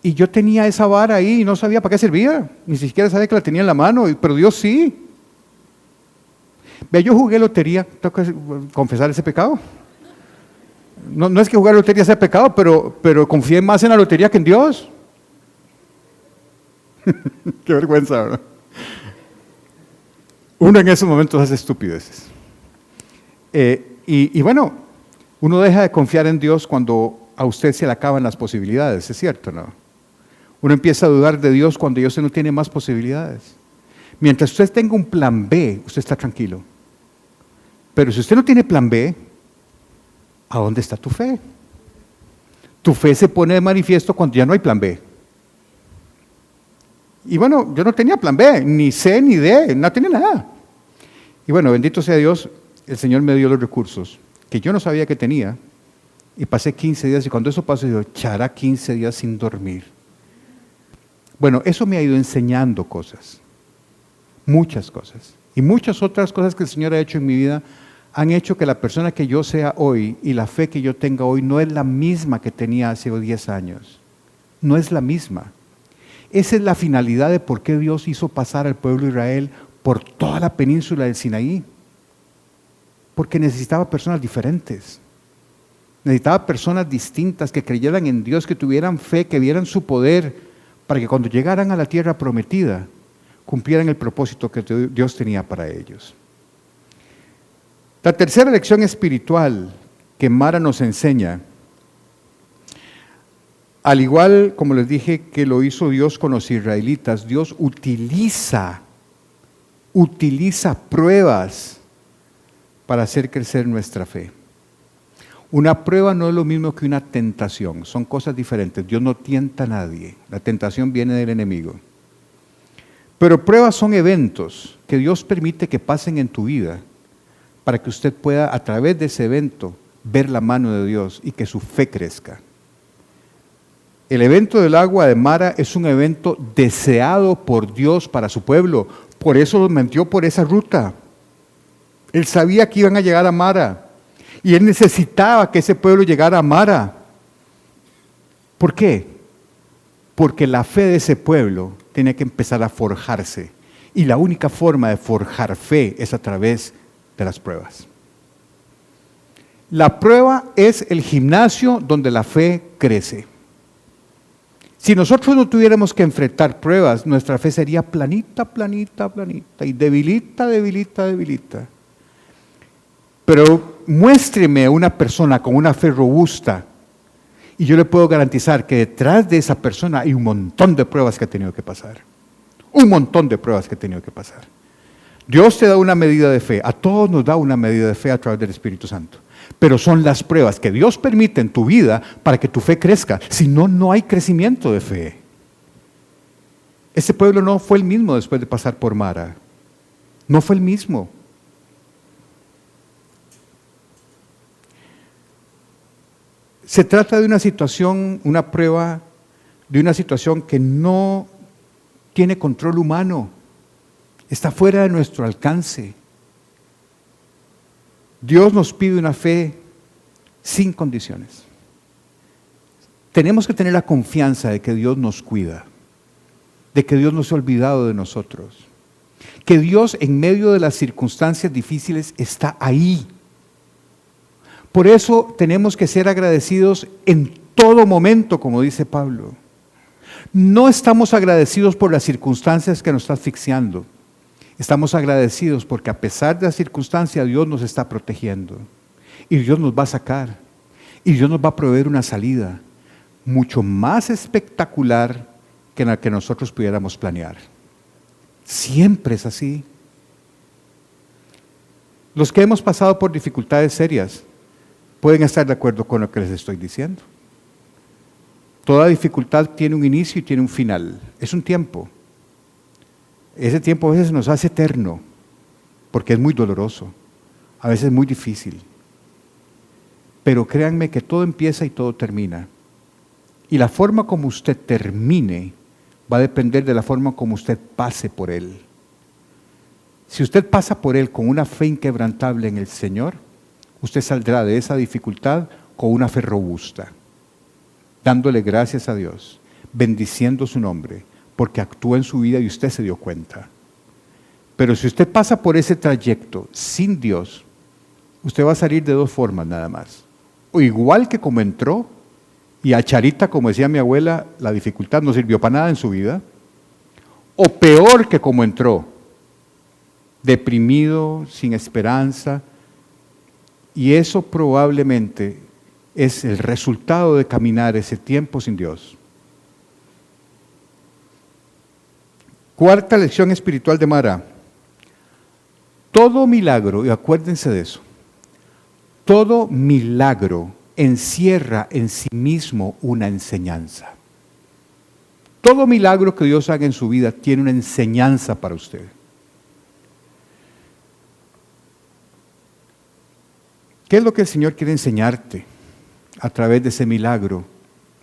Y yo tenía esa vara ahí y no sabía para qué servía, ni siquiera sabía que la tenía en la mano, pero Dios sí. Vea, yo jugué lotería, tengo que confesar ese pecado. No es que jugar lotería sea pecado, pero confié más en la lotería que en Dios. Qué vergüenza, ¿verdad? Uno en esos momentos hace estupideces. Y bueno, uno deja de confiar en Dios cuando a usted se le acaban las posibilidades, ¿es cierto, no? Uno empieza a dudar de Dios cuando Dios no tiene más posibilidades. Mientras usted tenga un plan B, usted está tranquilo. Pero si usted no tiene plan B, ¿a dónde está tu fe? Tu fe se pone de manifiesto cuando ya no hay plan B. Y bueno, yo no tenía plan B, ni C, ni D, no tenía nada. Y bueno, bendito sea Dios, el Señor me dio los recursos que yo no sabía que tenía. Y pasé 15 días, y cuando eso pasó, yo, chará, 15 días sin dormir. Bueno, eso me ha ido enseñando cosas, muchas cosas. Y muchas otras cosas que el Señor ha hecho en mi vida han hecho que la persona que yo sea hoy y la fe que yo tenga hoy no es la misma que tenía hace 10 años. No es la misma. Esa es la finalidad de por qué Dios hizo pasar al pueblo de Israel por toda la península del Sinaí. Porque necesitaba personas diferentes. Necesitaba personas distintas que creyeran en Dios, que tuvieran fe, que vieran su poder, para que cuando llegaran a la tierra prometida, cumplieran el propósito que Dios tenía para ellos. La tercera lección espiritual que Mara nos enseña, al igual como les dije que lo hizo Dios con los israelitas, Dios utiliza pruebas para hacer crecer nuestra fe. Una prueba no es lo mismo que una tentación, son cosas diferentes. Dios no tienta a nadie, la tentación viene del enemigo. Pero pruebas son eventos que Dios permite que pasen en tu vida para que usted pueda a través de ese evento ver la mano de Dios y que su fe crezca. El evento del agua de Mara es un evento deseado por Dios para su pueblo, por eso los metió por esa ruta. Él sabía que iban a llegar a Mara y él necesitaba que ese pueblo llegara a Mara. ¿Por qué? Porque la fe de ese pueblo tenía que empezar a forjarse y la única forma de forjar fe es a través de las pruebas. La prueba es el gimnasio donde la fe crece. Si nosotros no tuviéramos que enfrentar pruebas, nuestra fe sería planita, planita, planita y debilita, debilita, debilita. Pero muéstreme a una persona con una fe robusta y yo le puedo garantizar que detrás de esa persona hay un montón de pruebas que ha tenido que pasar. Un montón de pruebas que ha tenido que pasar. Dios te da una medida de fe, a todos nos da una medida de fe a través del Espíritu Santo. Pero son las pruebas que Dios permite en tu vida para que tu fe crezca. Si no, no hay crecimiento de fe. Este pueblo no fue el mismo después de pasar por Mara. No fue el mismo. Se trata de una situación, una prueba, de una situación que no tiene control humano. Está fuera de nuestro alcance. Dios nos pide una fe sin condiciones. Tenemos que tener la confianza de que Dios nos cuida, de que Dios no se ha olvidado de nosotros, que Dios en medio de las circunstancias difíciles está ahí. Por eso tenemos que ser agradecidos en todo momento, como dice Pablo. No estamos agradecidos por las circunstancias que nos están asfixiando. Estamos agradecidos porque a pesar de la circunstancia Dios nos está protegiendo y Dios nos va a sacar y Dios nos va a proveer una salida mucho más espectacular que la que nosotros pudiéramos planear. Siempre es así. Los que hemos pasado por dificultades serias pueden estar de acuerdo con lo que les estoy diciendo. Toda dificultad tiene un inicio y tiene un final. Es un tiempo. Ese tiempo a veces nos hace eterno, porque es muy doloroso, a veces es muy difícil. Pero créanme que todo empieza y todo termina. Y la forma como usted termine va a depender de la forma como usted pase por él. Si usted pasa por él con una fe inquebrantable en el Señor, usted saldrá de esa dificultad con una fe robusta, dándole gracias a Dios, bendiciendo su nombre, porque actúa en su vida y usted se dio cuenta. Pero si usted pasa por ese trayecto sin Dios, usted va a salir de dos formas nada más. O igual que como entró, y a charita, como decía mi abuela, la dificultad no sirvió para nada en su vida. O peor que como entró, deprimido, sin esperanza. Y eso probablemente es el resultado de caminar ese tiempo sin Dios. Cuarta lección espiritual de Mara. Todo milagro, y acuérdense de eso, todo milagro encierra en sí mismo una enseñanza. Todo milagro que Dios haga en su vida tiene una enseñanza para usted. ¿Qué es lo que el Señor quiere enseñarte a través de ese milagro?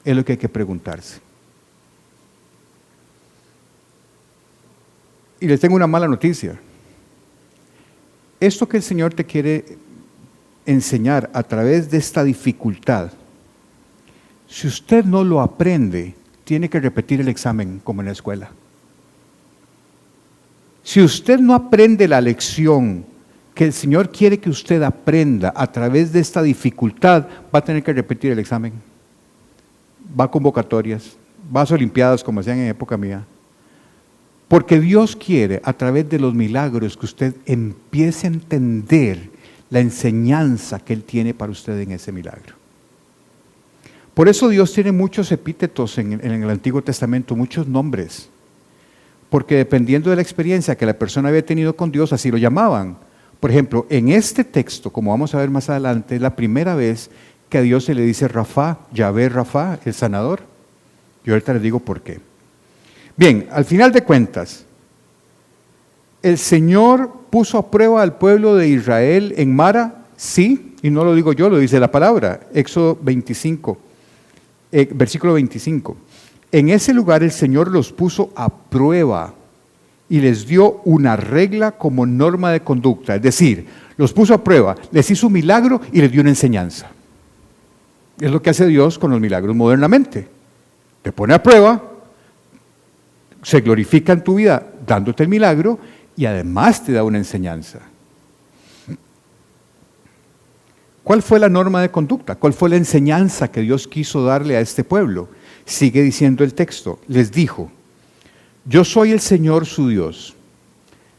Es lo que hay que preguntarse. Y les tengo una mala noticia. Esto que el Señor te quiere enseñar a través de esta dificultad, si usted no lo aprende, tiene que repetir el examen como en la escuela. Si usted no aprende la lección que el Señor quiere que usted aprenda a través de esta dificultad, va a tener que repetir el examen. Va a convocatorias, va a las olimpiadas como hacían en época mía. Porque Dios quiere, a través de los milagros, que usted empiece a entender la enseñanza que Él tiene para usted en ese milagro. Por eso Dios tiene muchos epítetos en el Antiguo Testamento, muchos nombres. Porque dependiendo de la experiencia que la persona había tenido con Dios, así lo llamaban. Por ejemplo, en este texto, como vamos a ver más adelante, es la primera vez que a Dios se le dice Rafá, Yahvé Rafá, el sanador? Y ahorita les digo por qué. Bien, al final de cuentas, ¿el Señor puso a prueba al pueblo de Israel en Mara? Sí, y no lo digo yo, lo dice la palabra, Éxodo 25, versículo 25. En ese lugar el Señor los puso a prueba y les dio una regla como norma de conducta. Es decir, los puso a prueba, les hizo un milagro y les dio una enseñanza. Es lo que hace Dios con los milagros modernamente. Te pone a prueba, se glorifica en tu vida dándote el milagro y además te da una enseñanza. ¿Cuál fue la norma de conducta? ¿Cuál fue la enseñanza que Dios quiso darle a este pueblo? Sigue diciendo el texto, les dijo, yo soy el Señor su Dios.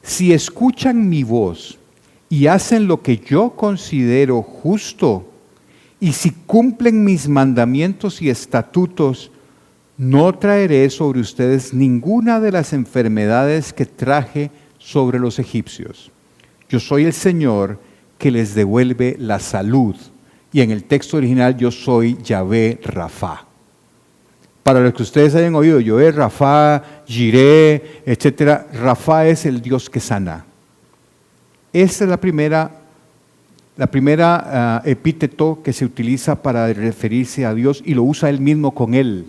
Si escuchan mi voz y hacen lo que yo considero justo, y si cumplen mis mandamientos y estatutos, no traeré sobre ustedes ninguna de las enfermedades que traje sobre los egipcios. Yo soy el Señor que les devuelve la salud. Y en el texto original yo soy Yahvé Rafá. Para los que ustedes hayan oído, Yahvé Rafá, Jireh, etc. Rafá es el Dios que sana. Esta es la primera epíteto que se utiliza para referirse a Dios y lo usa él mismo con él.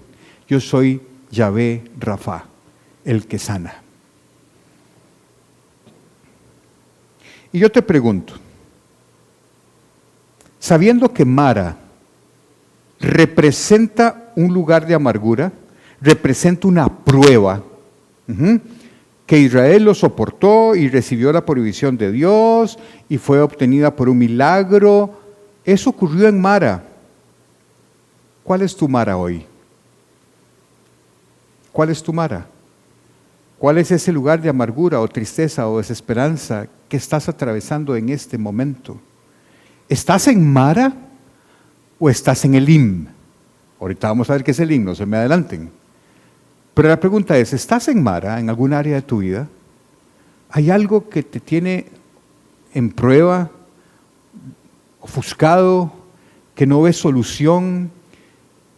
Yo soy Yahvé Rafá, el que sana. Y yo te pregunto, sabiendo que Mara representa un lugar de amargura, representa una prueba, que Israel lo soportó y recibió la provisión de Dios y fue obtenida por un milagro, eso ocurrió en Mara. ¿Cuál es tu Mara hoy? ¿Cuál es tu Mara? ¿Cuál es ese lugar de amargura o tristeza o desesperanza que estás atravesando en este momento? ¿Estás en Mara o estás en Elim? Ahorita vamos a ver qué es Elim, no se me adelanten. Pero la pregunta es, ¿estás en Mara en algún área de tu vida? ¿Hay algo que te tiene en prueba, ofuscado, que no ves solución,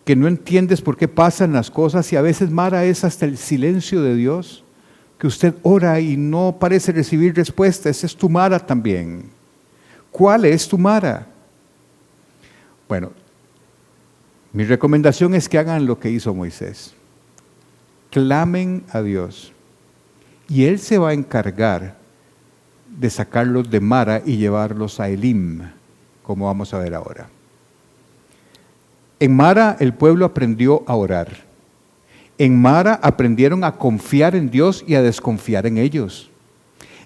que no entiendes por qué pasan las cosas y a veces Mara es hasta el silencio de Dios, que usted ora y no parece recibir respuesta? Esa es tu Mara también. ¿Cuál es tu Mara? Bueno, mi recomendación es que hagan lo que hizo Moisés. Clamen a Dios y Él se va a encargar de sacarlos de Mara y llevarlos a Elim, como vamos a ver ahora. En Mara el pueblo aprendió a orar. En Mara aprendieron a confiar en Dios y a desconfiar en ellos.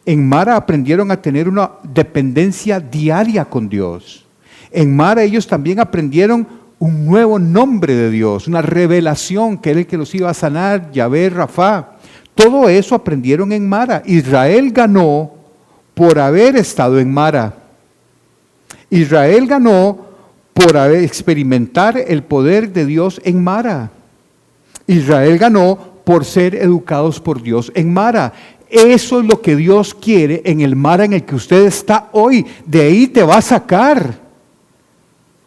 En Mara aprendieron a tener una dependencia diaria con Dios. En Mara ellos también aprendieron un nuevo nombre de Dios, una revelación que era el que los iba a sanar, Yahvé Rafá. Todo eso aprendieron en Mara. Israel ganó por haber estado en Mara. Israel ganó por experimentar el poder de Dios en Mara. Israel ganó por ser educados por Dios en Mara. Eso es lo que Dios quiere en el Mara en el que usted está hoy. De ahí te va a sacar.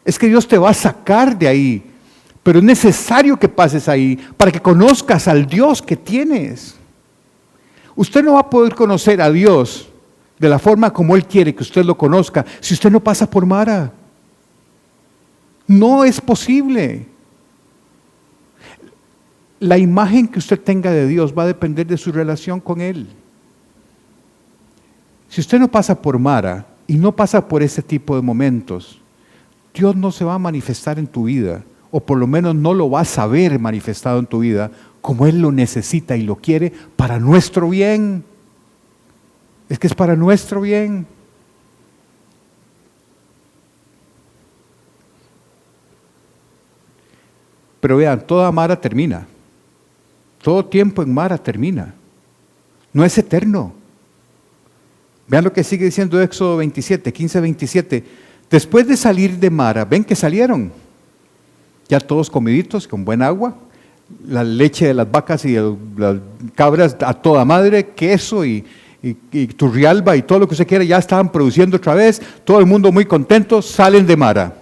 Es que Dios te va a sacar de ahí. Pero es necesario que pases ahí para que conozcas al Dios que tienes. Usted no va a poder conocer a Dios de la forma como Él quiere que usted lo conozca si usted no pasa por Mara. No es posible. La imagen que usted tenga de Dios va a depender de su relación con Él. Si usted no pasa por Mara y no pasa por ese tipo de momentos, Dios no se va a manifestar en tu vida, o por lo menos no lo vas a ver manifestado en tu vida como Él lo necesita y lo quiere para nuestro bien. Es que es para nuestro bien. Pero vean, toda Mara termina. Todo tiempo en Mara termina. No es eterno. Vean lo que sigue diciendo Éxodo 27, 15-27. Después de salir de Mara, ven que salieron. Ya todos comiditos, con buen agua. La leche de las vacas y de las cabras a toda madre, queso y turrialba y todo lo que usted quiera, ya estaban produciendo otra vez. Todo el mundo muy contento, salen de Mara.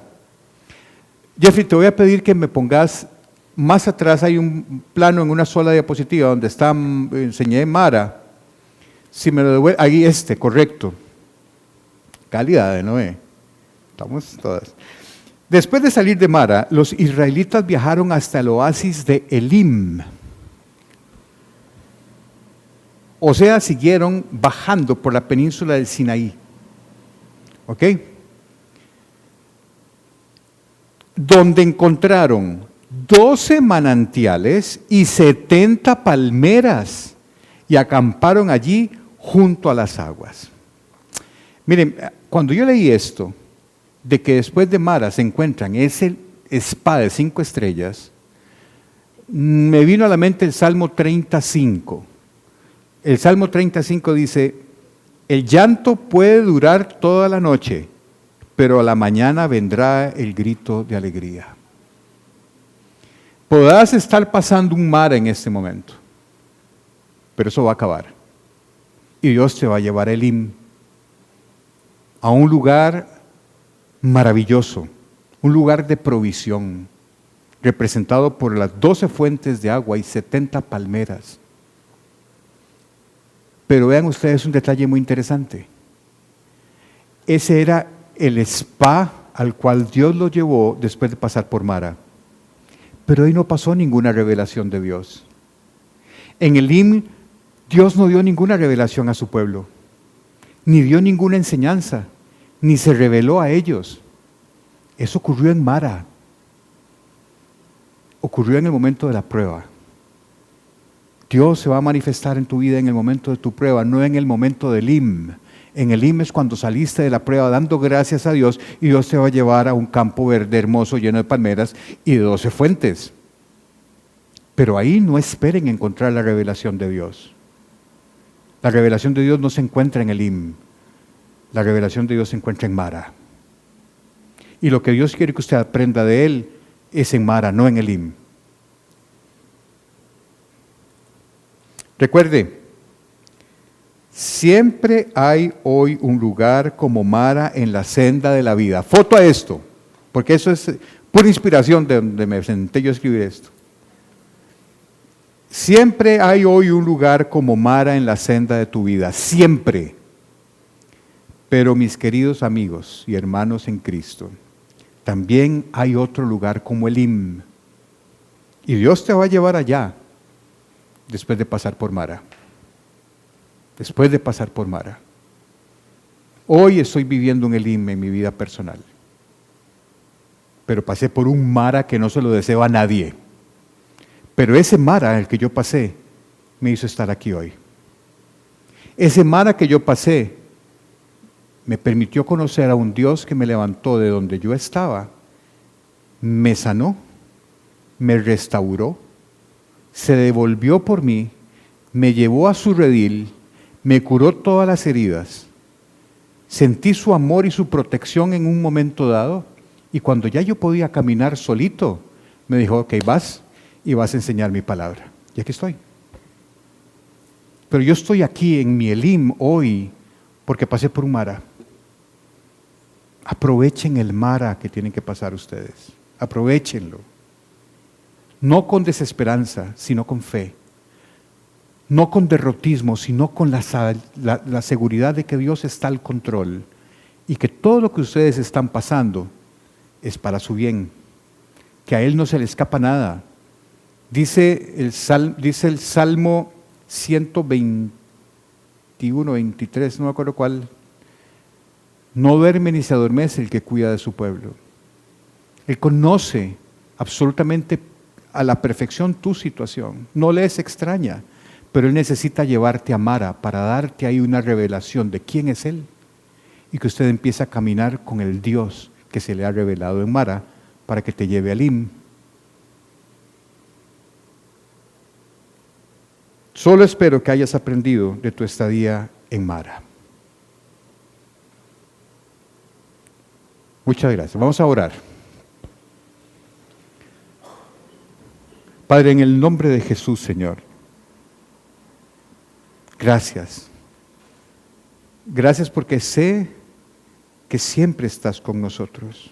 Jeffrey, te voy a pedir que me pongas, más atrás hay un plano en una sola diapositiva donde está, enseñé Mara. Si me lo devuelve, ahí correcto. Calidad de Noé. Estamos todas. Después de salir de Mara, los israelitas viajaron hasta el oasis de Elim. O sea, siguieron bajando por la península del Sinaí. ¿Ok? Donde encontraron 12 manantiales y 70 palmeras y acamparon allí junto a las aguas. Miren, cuando yo leí esto, de que después de Mara se encuentran ese spa de 5 estrellas, me vino a la mente el Salmo 35. El Salmo 35 dice, el llanto puede durar toda la noche, pero a la mañana vendrá el grito de alegría. Podrás estar pasando un mar en este momento, pero eso va a acabar. Y Dios te va a llevar a Elim, a un lugar maravilloso, un lugar de provisión, representado por las 12 fuentes de agua y 70 palmeras. Pero vean ustedes un detalle muy interesante. Ese era el spa al cual Dios lo llevó después de pasar por Mara. Pero ahí no pasó ninguna revelación de Dios. En Elim, Dios no dio ninguna revelación a su pueblo, ni dio ninguna enseñanza, ni se reveló a ellos. Eso ocurrió en Mara. Ocurrió en el momento de la prueba. Dios se va a manifestar en tu vida en el momento de tu prueba, no en el momento del Elim. En el Elim es cuando saliste de la prueba dando gracias a Dios y Dios te va a llevar a un campo verde hermoso lleno de palmeras y de 12 fuentes. Pero ahí no esperen encontrar la revelación de Dios. La revelación de Dios no se encuentra en el Elim. La revelación de Dios se encuentra en Mara. Y lo que Dios quiere que usted aprenda de Él es en Mara, no en el Elim. Recuerde, siempre hay hoy un lugar como Mara en la senda de la vida. Foto a esto, porque eso es pura inspiración de donde me senté yo a escribir esto. Siempre hay hoy un lugar como Mara en la senda de tu vida, siempre. Pero mis queridos amigos y hermanos en Cristo, también hay otro lugar como Elim. Y Dios te va a llevar allá después de pasar por Mara. Después de pasar por Mara. Hoy estoy viviendo un Elim en mi vida personal. Pero pasé por un Mara que no se lo deseo a nadie. Pero ese Mara el que yo pasé me hizo estar aquí hoy. Ese Mara que yo pasé me permitió conocer a un Dios que me levantó de donde yo estaba, me sanó, me restauró, se devolvió por mí, me llevó a su redil, me curó todas las heridas, sentí su amor y su protección en un momento dado, y cuando ya yo podía caminar solito, me dijo, ok, vas y vas a enseñar mi palabra. Y aquí estoy. Pero yo estoy aquí en mi Elim hoy porque pasé por un Mara. Aprovechen el Mara que tienen que pasar ustedes. Aprovechenlo. No con desesperanza, sino con fe. No con derrotismo, sino con la seguridad de que Dios está al control y que todo lo que ustedes están pasando es para su bien, que a Él no se le escapa nada. Dice el Salmo 121, 23, no me acuerdo cuál. No duerme ni se adormece el que cuida de su pueblo. Él conoce absolutamente a la perfección tu situación. No le es extraña, pero Él necesita llevarte a Mara para darte ahí una revelación de quién es Él y que usted empiece a caminar con el Dios que se le ha revelado en Mara para que te lleve a Elim. Solo espero que hayas aprendido de tu estadía en Mara. Muchas gracias. Vamos a orar. Padre, en el nombre de Jesús, Señor, gracias. Gracias porque sé que siempre estás con nosotros.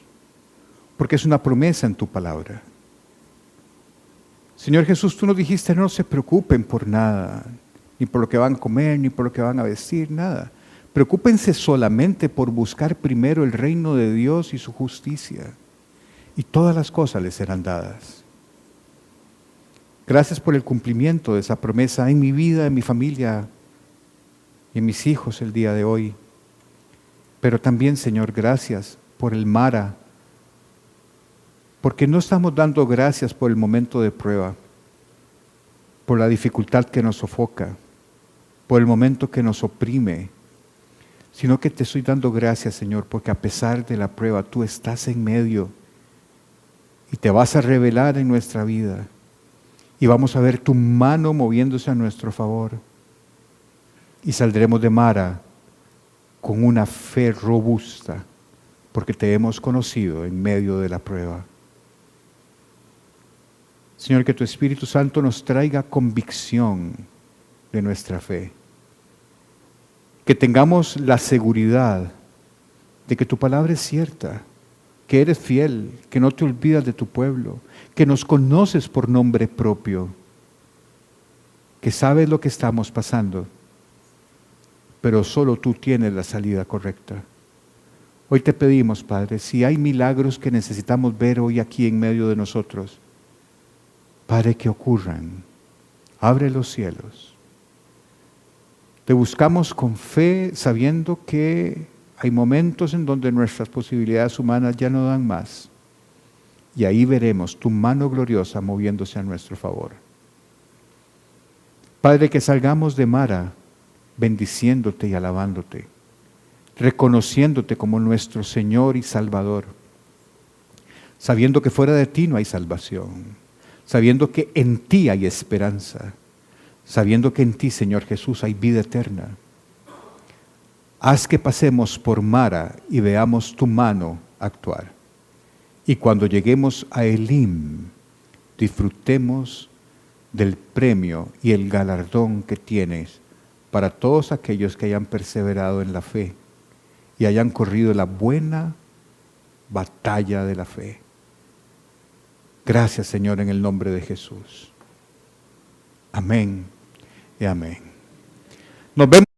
porque es una promesa en tu palabra. Señor Jesús, tú nos dijiste, no se preocupen por nada, ni por lo que van a comer, ni por lo que van a vestir, nada. Preocúpense solamente por buscar primero el reino de Dios y su justicia, y todas las cosas les serán dadas. Gracias por el cumplimiento de esa promesa en mi vida, en mi familia y en mis hijos el día de hoy. Pero también, Señor, gracias por el Mara, porque no estamos dando gracias por el momento de prueba, por la dificultad que nos sofoca, por el momento que nos oprime, sino que te estoy dando gracias, Señor, porque a pesar de la prueba, tú estás en medio y te vas a revelar en nuestra vida y vamos a ver tu mano moviéndose a nuestro favor y saldremos de Mara con una fe robusta, porque te hemos conocido en medio de la prueba. Señor, que tu Espíritu Santo nos traiga convicción de nuestra fe. Que tengamos la seguridad de que tu palabra es cierta, que eres fiel, que no te olvidas de tu pueblo, que nos conoces por nombre propio, que sabes lo que estamos pasando, pero solo tú tienes la salida correcta. Hoy te pedimos, Padre, si hay milagros que necesitamos ver hoy aquí en medio de nosotros, Padre, que ocurran. Abre los cielos. Te buscamos con fe, sabiendo que hay momentos en donde nuestras posibilidades humanas ya no dan más. Y ahí veremos tu mano gloriosa moviéndose a nuestro favor. Padre, que salgamos de Mara bendiciéndote y alabándote, reconociéndote como nuestro Señor y Salvador, sabiendo que fuera de ti no hay salvación, sabiendo que en ti hay esperanza, sabiendo que en ti, Señor Jesús, hay vida eterna. Haz que pasemos por Mara y veamos tu mano actuar. Y cuando lleguemos a Elim, disfrutemos del premio y el galardón que tienes para todos aquellos que hayan perseverado en la fe y hayan corrido la buena batalla de la fe. Gracias, Señor, en el nombre de Jesús. Amén y amén. Nos vemos.